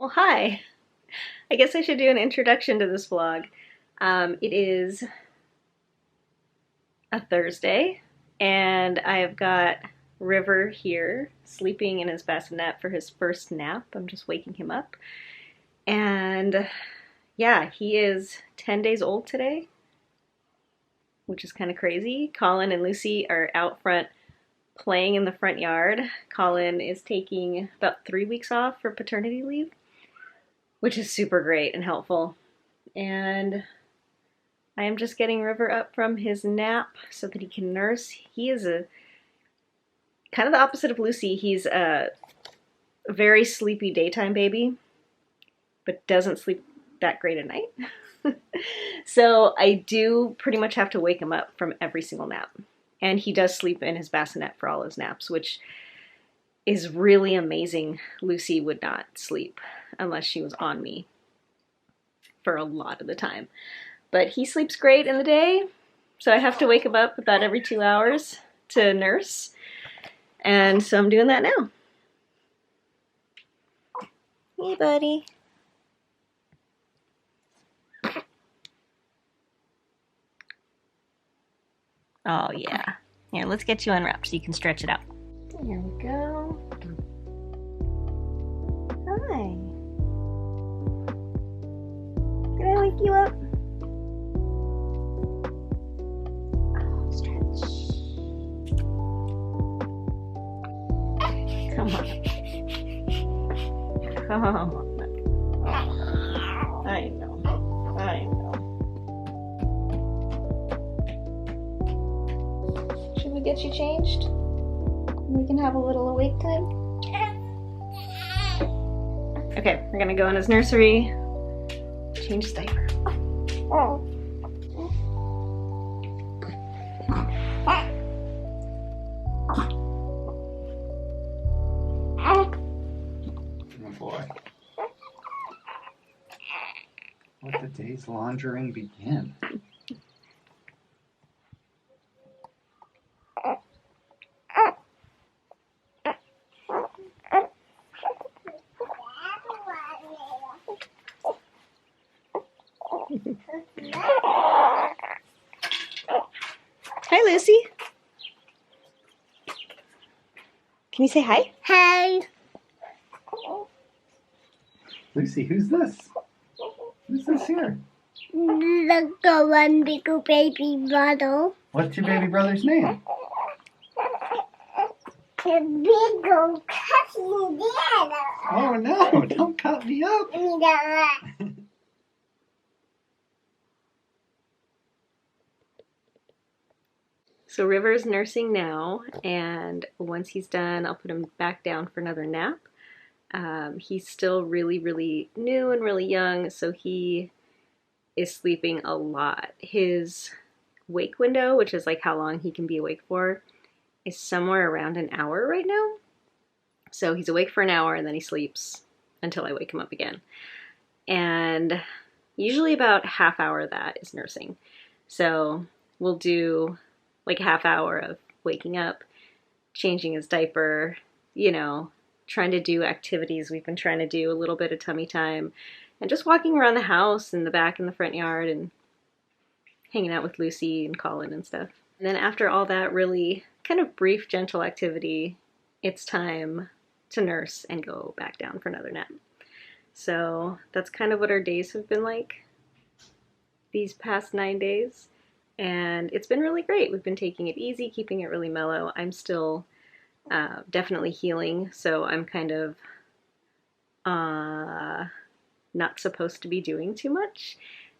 Well, hi. I guess I should do an introduction to this vlog. It is a Thursday, and I've got River here sleeping in his bassinet for his first nap. I'm just waking him up. And yeah, he is 10 days old today, which is kind of crazy. Colin and Lucy are out front playing in the front yard. Colin is taking about 3 weeks off for paternity leave, which is super great and helpful. And I am just getting River up from his nap so that he can nurse. He is a kind of the opposite of Lucy. He's a very sleepy daytime baby, but doesn't sleep that great at night. So I do pretty much have to wake him up from every single nap. And he does sleep in his bassinet for all his naps, which is really amazing. Lucy would not sleep unless she was on me for a lot of the time. But he sleeps great in the day, so I have to wake him up about every 2 hours to nurse. And so I'm doing that now. Hey, buddy. Oh, yeah. Here, let's get you unwrapped so you can stretch it out. There we go. Hi. Did I wake you up? Oh, stretch. Come on. Come on. Oh, I know. I know. Should we get you changed? We can have a little awake time. Okay, we're gonna go in his nursery, change his diaper. Oh boy. Let the day's laundering begin. Hi, Lucy. Can you say hi? Hi. Lucy, who's this? Who's this here? The one big baby brother. What's your baby brother's name? The big old cousin dad. Oh no, don't cut me up. So River's nursing now, and once he's done, I'll put him back down for another nap. He's still really, really new and really young, so he is sleeping a lot. His wake window, which is like how long he can be awake for, is somewhere around an hour right now. So he's awake for an hour and then he sleeps until I wake him up again. And usually about half hour of that is nursing. So we'll do like a half hour of waking up, changing his diaper, you know, trying to do activities we've been trying to do, a little bit of tummy time, and just walking around the house in the back in the front yard and hanging out with Lucy and Colin and stuff. And then after all that really kind of brief, gentle activity, it's time to nurse and go back down for another nap. So that's kind of what our days have been like these past 9 days. And it's been really great. We've been taking it easy, keeping it really mellow. I'm still definitely healing, so I'm kind of not supposed to be doing too much,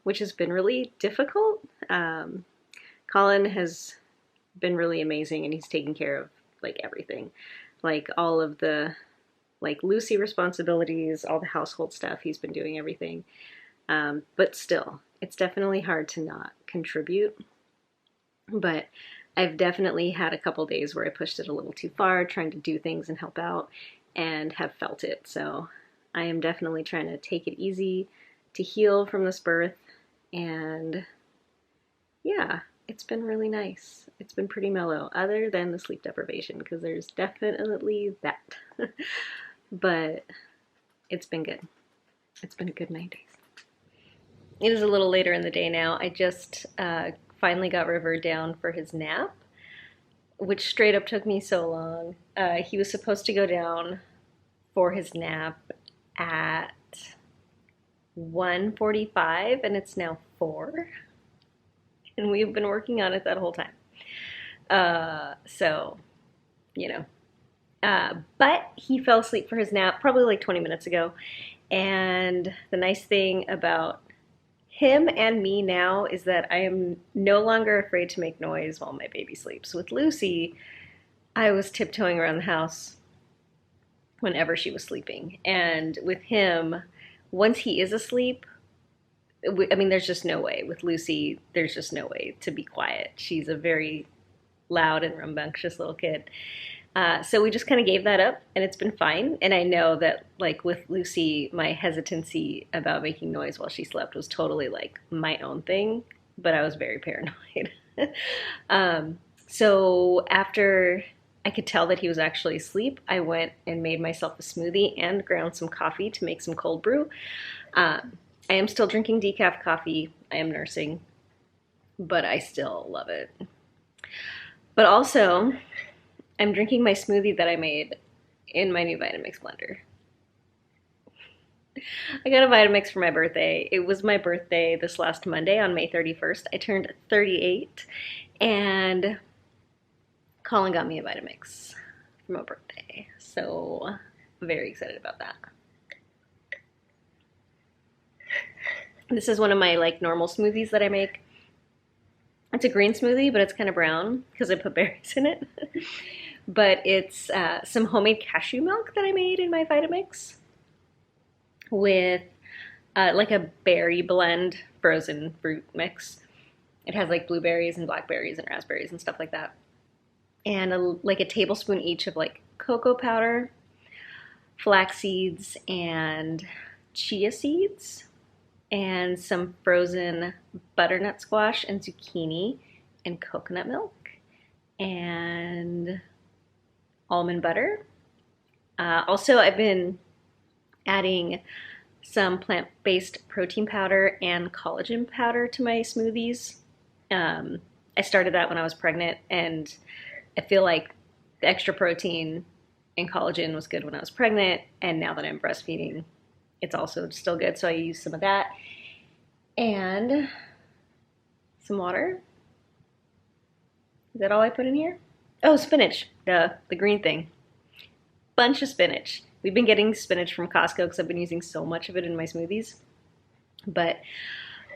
which has been really difficult. Colin has been really amazing, and he's taken care of like everything, like all of the like Lucy responsibilities, all the household stuff. He's been doing everything, but still, it's definitely hard to not contribute. But I've definitely had a couple days where I pushed it a little too far, trying to do things and help out, and have felt it. So I am definitely trying to take it easy to heal from this birth. And yeah, it's been really nice. It's been pretty mellow, other than the sleep deprivation, because there's definitely that. But it's been good. It's been a good 9 days. It is a little later in the day now. I just finally got River down for his nap, which straight up took me so long. He was supposed to go down for his nap at 1:45, and it's now 4. And we've been working on it that whole time. So, you know. But he fell asleep for his nap probably like 20 minutes ago. And the nice thing about him and me now is that I am no longer afraid to make noise while my baby sleeps. With Lucy, I was tiptoeing around the house whenever she was sleeping. And with him, once he is asleep, I mean, there's just no way. With Lucy, there's just no way to be quiet. She's a very loud and rambunctious little kid. So we just kind of gave that up, and it's been fine. And I know that, like, with Lucy, my hesitancy about making noise while she slept was totally, like, my own thing, but I was very paranoid. So after I could tell that he was actually asleep, I went and made myself a smoothie and ground some coffee to make some cold brew. I am still drinking decaf coffee. I am nursing, but I still love it. But also, I'm drinking my smoothie that I made in my new Vitamix blender. I got a Vitamix for my birthday. It was my birthday this last Monday on May 31st. I turned 38, and Colin got me a Vitamix for my birthday. So I'm very excited about that. This is one of my like normal smoothies that I make. It's a green smoothie, but it's kind of brown because I put berries in it. But it's some homemade cashew milk that I made in my Vitamix with like a berry blend frozen fruit mix. It has like blueberries and blackberries and raspberries and stuff like that. And like a tablespoon each of like cocoa powder, flax seeds, and chia seeds, and some frozen butternut squash and zucchini and coconut milk and almond butter. Also, I've been adding some plant-based protein powder and collagen powder to my smoothies. I started that when I was pregnant, and I feel like the extra protein and collagen was good when I was pregnant, and now that I'm breastfeeding, it's also still good, so I use some of that. And some water. Is that all I put in here? Oh, spinach, the green thing. Bunch of spinach. We've been getting spinach from Costco because I've been using so much of it in my smoothies. But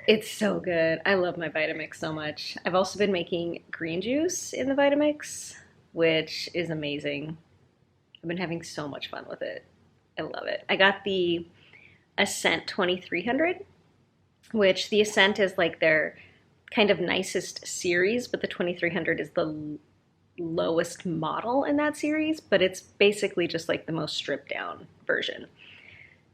it's so good. I love my Vitamix so much. I've also been making green juice in the Vitamix, which is amazing. I've been having so much fun with it. I love it. I got the Ascent 2300, which the Ascent is like their kind of nicest series, but the 2300 is the lowest model in that series, but it's basically just like the most stripped down version.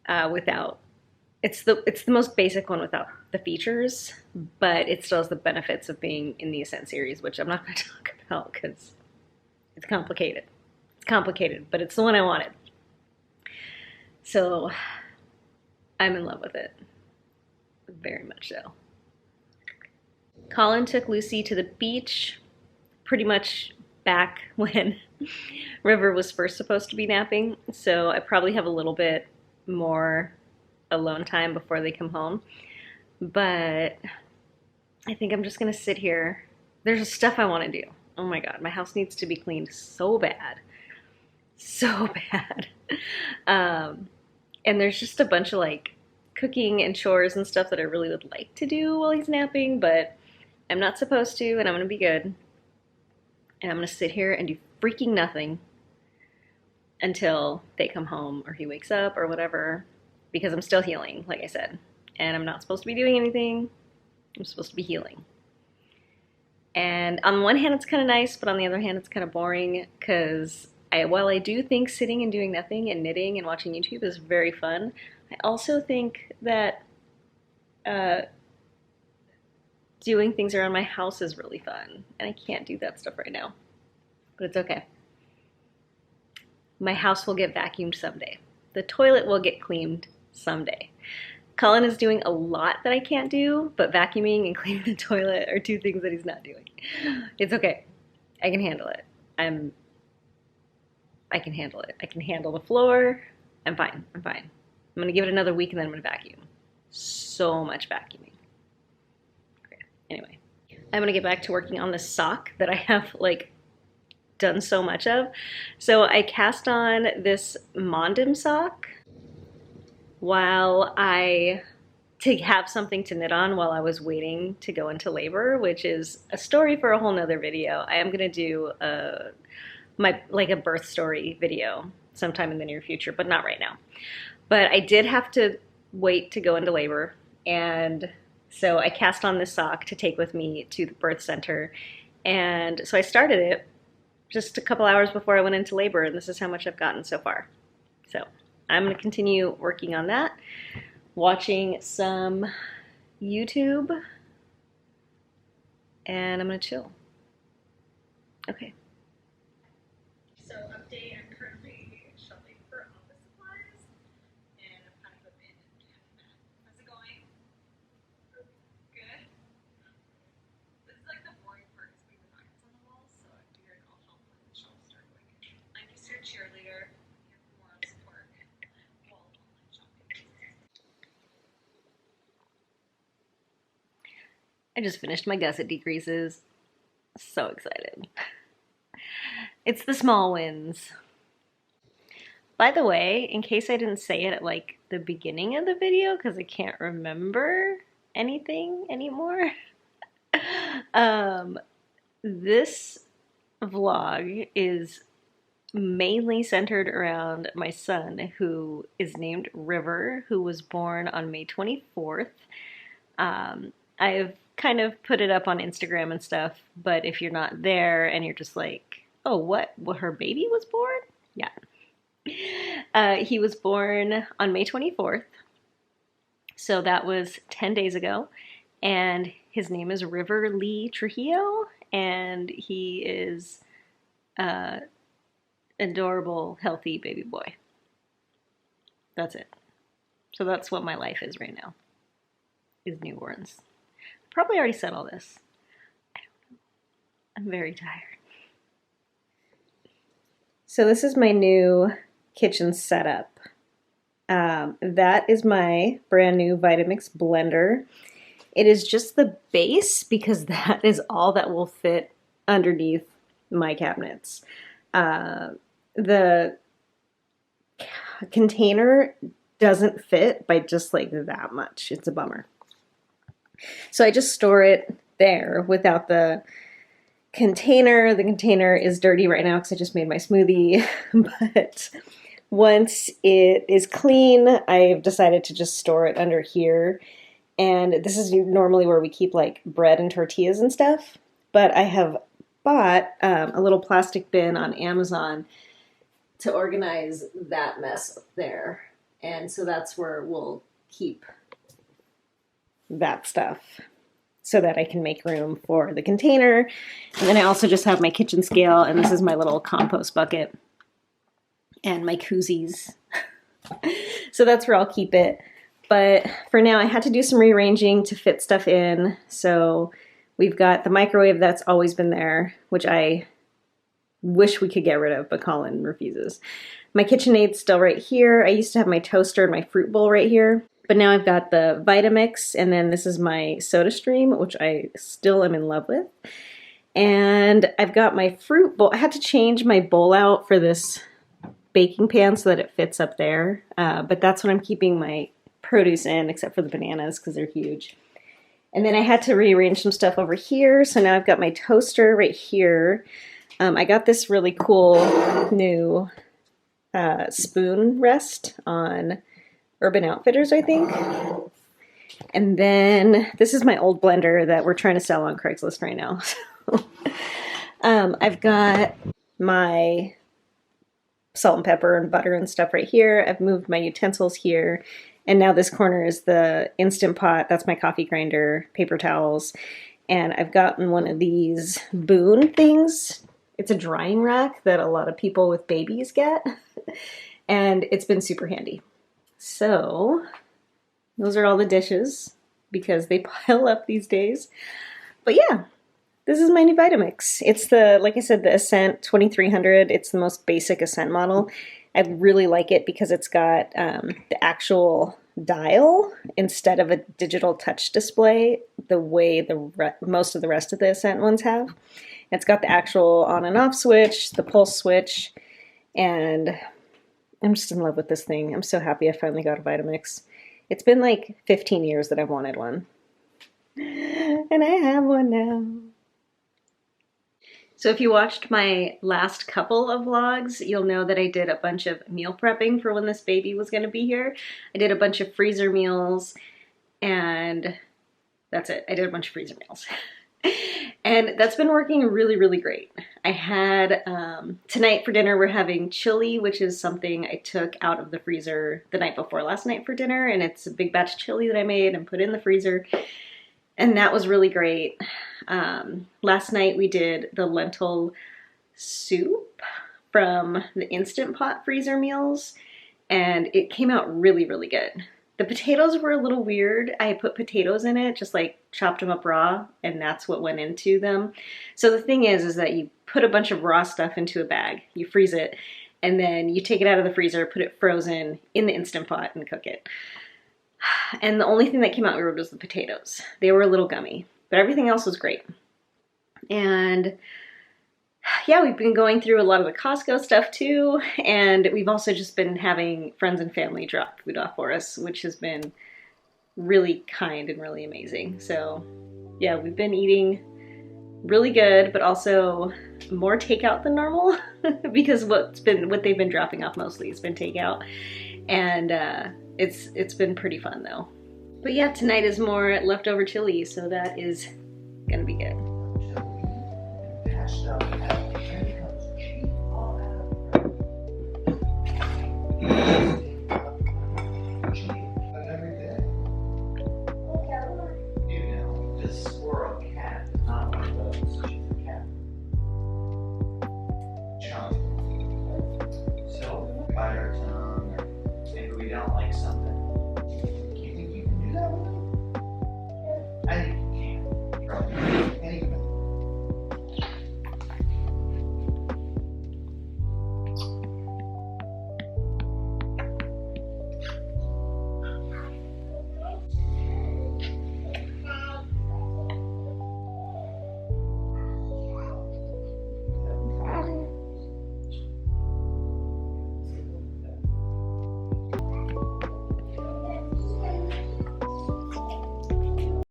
It's the most basic one without the features, but it still has the benefits of being in the Ascent series, which I'm not going to talk about because it's complicated. It's complicated, but it's the one I wanted. So I'm in love with it. Very much so. Colin took Lucy to the beach pretty much back when River was first supposed to be napping, so I probably have a little bit more alone time before they come home. But I think I'm just gonna sit here. There's stuff I want to do. Oh my god, my house needs to be cleaned so bad. So bad. And there's just a bunch of like cooking and chores and stuff that I really would like to do while he's napping, but I'm not supposed to, and I'm gonna be good. And I'm gonna sit here and do freaking nothing until they come home or he wakes up or whatever, because I'm still healing, like I said. And I'm not supposed to be doing anything. I'm supposed to be healing. And on one hand, it's kind of nice, but on the other hand, it's kind of boring, because while I do think sitting and doing nothing and knitting and watching YouTube is very fun, I also think that doing things around my house is really fun, and I can't do that stuff right now, but it's okay. My house will get vacuumed someday. The toilet will get cleaned someday. Colin is doing a lot that I can't do, but vacuuming and cleaning the toilet are two things that he's not doing. It's okay. I can handle it. I can handle it. I can handle the floor. I'm fine. I'm fine. I'm gonna give it another week and then I'm gonna vacuum. So much vacuuming. Okay. Anyway, I'm gonna get back to working on this sock that I have like done so much of. So I cast on this Mondim sock to have something to knit on while I was waiting to go into labor, which is a story for a whole nother video. I am gonna do a birth story video sometime in the near future, but not right now. But I did have to wait to go into labor, and so I cast on this sock to take with me to the birth center. And so I started it just a couple hours before I went into labor, and this is how much I've gotten so far. So I'm going to continue working on that, watching some YouTube, and I'm going to chill. Okay. So update, I'm currently shopping for office supplies and I'm kind of in and how's it going? Good? This is like the boring part is putting the buckets on the walls, so I figured I'll help when the shelves start going. I'm just your cheerleader, your moral support while online shopping. I just finished my gusset decreases. So excited. It's the small wins. By the way, in case I didn't say it at like the beginning of the video because I can't remember anything anymore, this vlog is mainly centered around my son, who is named River, who was born on May 24th. I've kind of put it up on Instagram and stuff, but if you're not there and you're just like, oh, what? Well, her baby was born? Yeah. He was born on May 24th, so that was 10 days ago, and his name is Ravelry Trujillo, and he is adorable, healthy baby boy. That's it. So that's what my life is right now, is newborns. Probably already said all this. I don't know. I'm very tired. So this is my new kitchen setup. That is my brand new Vitamix blender. It is just the base because that is all that will fit underneath my cabinets. The container doesn't fit by just like that much. It's a bummer. So I just store it there without the container. The container is dirty right now because I just made my smoothie, but once it is clean, I've decided to just store it under here. And this is normally where we keep like bread and tortillas and stuff, but I have bought a little plastic bin on Amazon to organize that mess up there. And so that's where we'll keep that stuff so that I can make room for the container. And then I also just have my kitchen scale, and this is my little compost bucket and my koozies. So that's where I'll keep it. But for now, I had to do some rearranging to fit stuff in. So we've got the microwave that's always been there, which I wish we could get rid of, but Colin refuses. My KitchenAid's still right here. I used to have my toaster and my fruit bowl right here. But now I've got the Vitamix, and then this is my SodaStream, which I still am in love with. And I've got my fruit bowl. I had to change my bowl out for this baking pan so that it fits up there. But that's what I'm keeping my produce in, except for the bananas because they're huge. And then I had to rearrange some stuff over here. So now I've got my toaster right here. I got this really cool new spoon rest on Urban Outfitters, I think. And then this is my old blender that we're trying to sell on Craigslist right now. I've got my salt and pepper and butter and stuff right here. I've moved my utensils here. And now this corner is the Instant Pot. That's my coffee grinder, paper towels. And I've gotten one of these Boon things. It's a drying rack that a lot of people with babies get. And it's been super handy. So those are all the dishes because they pile up these days. But yeah, this is my new Vitamix. It's the, like I said, the Ascent 2300. It's the most basic Ascent model. I really like it because it's got the actual dial instead of a digital touch display the way most of the rest of the Ascent ones have. It's got the actual on and off switch, the pulse switch, and I'm just in love with this thing. I'm so happy I finally got a Vitamix. It's been like 15 years that I've wanted one. And I have one now. So if you watched my last couple of vlogs, you'll know that I did a bunch of meal prepping for when this baby was going to be here. I did a bunch of freezer meals, and that's it. I did a bunch of freezer meals. And that's been working really, really great. I had, tonight for dinner, we're having chili, which is something I took out of the freezer the night before last night for dinner, and it's a big batch of chili that I made and put in the freezer. And that was really great. Last night we did the lentil soup from the Instant Pot freezer meals, and it came out really, really good. The potatoes were a little weird. I put potatoes in it, just like chopped them up raw, and that's what went into them. So the thing is that you put a bunch of raw stuff into a bag, you freeze it, and then you take it out of the freezer, put it frozen in the Instant Pot and cook it. And the only thing that came out weird was the potatoes. They were a little gummy, but everything else was great. And yeah, we've been going through a lot of the Costco stuff too, and we've also just been having friends and family drop food off for us, which has been really kind and really amazing. So yeah, we've been eating really good, but also more takeout than normal because what they've been dropping off mostly has been takeout, and it's been pretty fun though. But yeah, tonight is more leftover chili, so that is gonna be good. By our time.